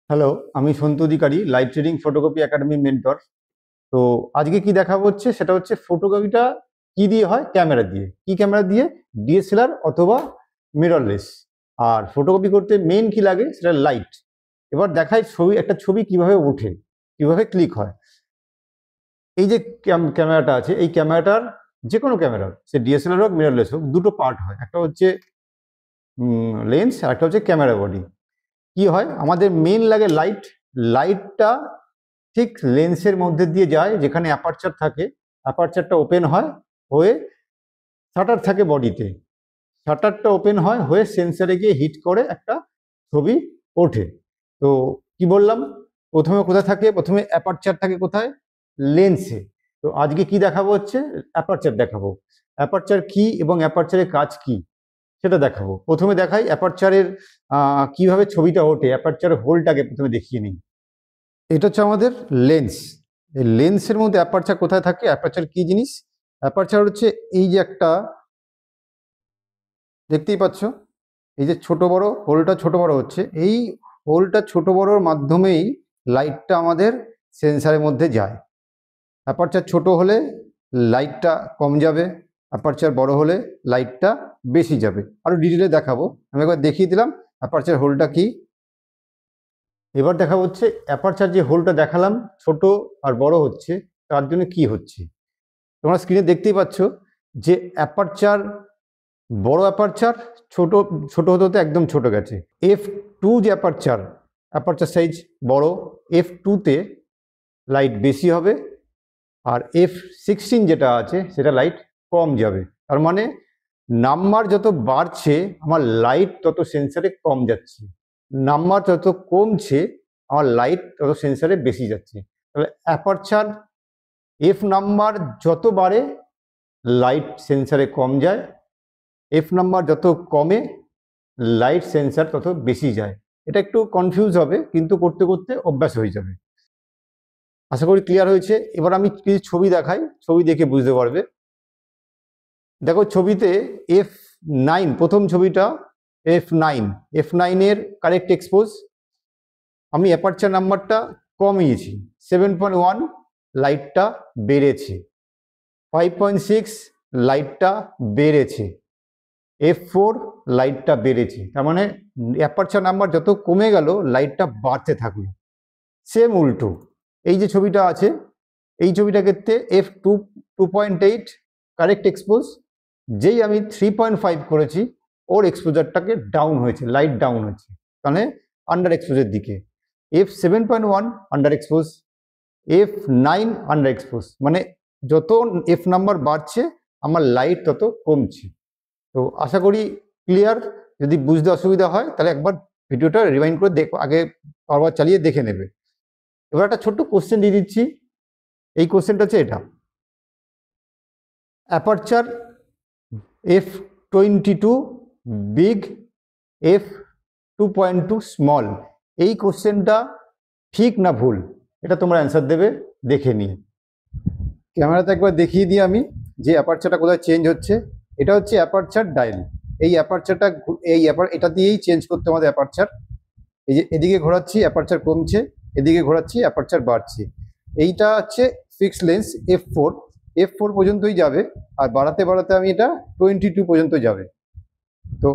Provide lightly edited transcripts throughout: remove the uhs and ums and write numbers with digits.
Hello, আমি Santu Adhikari, live trading photocopy academy mentor. তো আজকে কি দেখাবো হচ্ছে সেটা হচ্ছে ফটোকপিটা কি দিয়ে হয়, ক্যামেরা দিয়ে। কি ক্যামেরা দিয়ে? ডিএসএলআর অথবা মিররলেস। আর ফটোকপি করতে মেইন কি লাগে সেটা লাইট। এবার দেখাই একটা ছবি কিভাবে ওঠে, কিভাবে ক্লিক হয়। এই যে ক্যামেরাটা আছে, এই ক্যামেরাটার যে কোনো ক্যামেরার, সে ডিএসএলআর হোক মিররলেস হোক, দুটো পার্ট হয়। একটা হচ্ছে লেন্স আর একটা হচ্ছে ক্যামেরা বডি। কি হয়, আমাদের মেইন লাগে লাইট। লাইটটা ঠিক লেন্সের মধ্যে দিয়ে যায়, যেখানে অ্যাপারচার থাকে। অ্যাপারচারটা ওপেন হয়, হয়ে শাটার থাকে বডিতে। শাটারটা ওপেন হয়, হয়ে সেন্সারে গিয়ে হিট করে একটা ছবি ওঠে। তো কি বললাম, প্রথমে কোথায় থাকে? প্রথমে অ্যাপারচার থাকে কোথায়? লেন্সে। তো আজকে কি দেখাবো হচ্ছে অ্যাপারচার দেখাবো। অ্যাপারচার কি এবং অ্যাপারচারের কাজ কি সেটা দেখাবো। প্রথমে দেখাই অ্যাপারচারের কিভাবে ছবিটা ওঠে। অ্যাপারচারের হোলটাকে প্রথমে দেখিয়ে নিই। এটা হচ্ছে আমাদের লেন্স। এই লেন্সের মধ্যে অ্যাপারচার কোথায় থাকে? অ্যাপারচার কি জিনিস? অ্যাপারচার হচ্ছে এই যে একটা, দেখতেই পাচ্ছ, এই যে ছোট বড় হোলটা ছোট বড় হচ্ছে, এই হোলটা ছোট বড়র মাধ্যমেই লাইটটা আমাদের সেন্সারের মধ্যে যায়। অ্যাপারচার ছোট হলে লাইটটা কম যাবে, অ্যাপারচার বড় হলে লাইটটা বেশি যাবে। আরো ডিটেলে দেখাবো, আমি একবার দেখিয়ে দিলাম অ্যাপারচার হোলটা কি। এবার দেখা হচ্ছে অ্যাপারচার যে হোলটা দেখালাম ছোট আর বড় হচ্ছে, তার জন্য কি হচ্ছে তোমরা স্ক্রিনে দেখতেই পাচ্ছ যে অ্যাপারচার, বড় অ্যাপারচার ছোট ছোট হতে হতে একদম ছোট গেছে। F2 যে অ্যাপারচার, অ্যাপারচার সাইজ বড়, F2-তে লাইট বেশি হবে, আর F16 যেটা আছে সেটা লাইট কম যাবে। তার মানে নাম্বার যত বাড়ছে আমার লাইট তত সেন্সারে কম যাচ্ছে, নাম্বার যত কমছে আমার লাইট তত সেন্সারে বেশি যাচ্ছে। তাহলে অ্যাপারচার এফ নাম্বার যত বাড়ে লাইট সেন্সারে কম যায়, এফ নাম্বার যত কমে লাইট সেন্সার তত বেশি যায়। এটা একটু কনফিউজ হবে, কিন্তু করতে করতে অভ্যাস হয়ে যাবে। আশা করি ক্লিয়ার হয়েছে। এবার আমি কিছু ছবি দেখাই, ছবি দেখে বুঝতে পারবে। দেখো ছবিতে F9, প্রথম ছবিটা F9 এর কারেক্ট এক্সপোজ। আমি অ্যাপারচার নাম্বারটা কমিয়েছি, 7.1 লাইটটা বেড়েছে, 5.6 লাইটটা বেড়েছে, F4 লাইটটা বেড়েছে। তার মানে অ্যাপারচার নাম্বার যত কমে গেল লাইটটা বাড়তে থাকলো। সেম উল্টো এই যে ছবিটা আছে, এই ছবিটা ক্ষেত্রে F2 2.8 কারেক্ট এক্সপোজ, যেই আমি 3.5 করেছি ওর এক্সপোজারটাকে ডাউন হয়েছে, লাইট ডাউন হয়েছে, মানে আন্ডার এক্সপোজের দিকে। F7.1 under expose, F9 under expose, মানে যত এফ নাম্বার বাড়ছে আমার লাইট তত কমছে। তো আশা করি ক্লিয়ার। যদি বুঝতে অসুবিধা হয় তাহলে একবার ভিডিওটা রিমাইন্ড করে দেখো, আগে বারবার চালিয়ে দেখে নেবে। এবার একটা ছোট্ট কোশ্চেন দিয়ে দিচ্ছি। এই কোশ্চেনটা হচ্ছে এটা, aperture F22 big, F2.2 small, এই কোশ্চেনটা ঠিক না ভুল এটা তোমরা অ্যান্সার দেবে দেখে নিয়ে। ক্যামেরাতে একবার দেখিয়ে দিই আমি যে অ্যাপারচারটা কোথায় চেঞ্জ হচ্ছে। এটা হচ্ছে অ্যাপারচার ডায়াল। এই অ্যাপারচারটা এটা দিয়েই চেঞ্জ করতে আমাদের অ্যাপারচার। এই যে এদিকে ঘোরাচ্ছি অ্যাপারচার কমছে, এদিকে ঘোরাচ্ছি অ্যাপারচার বাড়ছে। এইটা হচ্ছে ফিক্সড লেন্স F4 পর্যন্তই যাবে, আর বাড়াতে বাড়াতে আমি এটা 22 পর্যন্ত যাবে। তো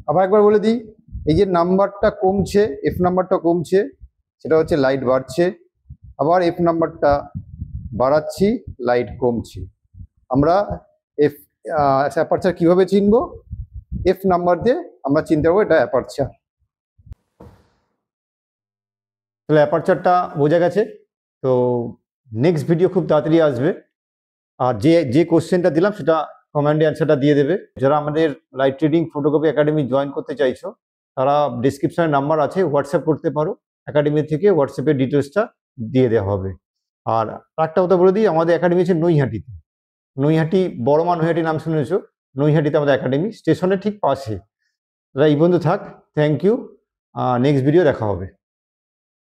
আবার একবার বলে দিই, এই যে নাম্বারটা কমছে, এফ নাম্বারটা কমছে, সেটা হচ্ছে লাইট বাড়ছে। আবার এফ নাম্বারটা বাড়াচ্ছি, লাইট কমছে। আমরা অ্যাপারচার কিভাবে চিনবো? এফ নাম্বার দিয়ে আমরা চিনতে পারবো এটা অ্যাপারচার। তাহলে অ্যাপারচারটা বোঝা গেছে। তো নেক্সট ভিডিও খুব তাড়াতাড়ি আসবে, আর যে কোশ্চেনটা দিলাম সেটা কমেন্টে অ্যান্সারটা দিয়ে দেবে। যারা আমাদের live trading photocopy academy join করতে চাইছো তারা ডিসক্রিপশনে নাম্বার আছে, হোয়াটসঅ্যাপ করতে পারো, একাডেমি থেকে হোয়াটসঅ্যাপের ডিটেলসটা দিয়ে দেওয়া হবে। আর একটা কথা বলে দিই, আমাদের একাডেমি আছে নৈহাটিতে। নৈহাটি, বড়মা নৈহাটি নাম শুনেছো? নৈহাটিতে আমাদের একাডেমি, স্টেশনের ঠিক পাশে। তারা এই বন্ধু থাক। Thank you. নেক্সট ভিডিও দেখা হবে।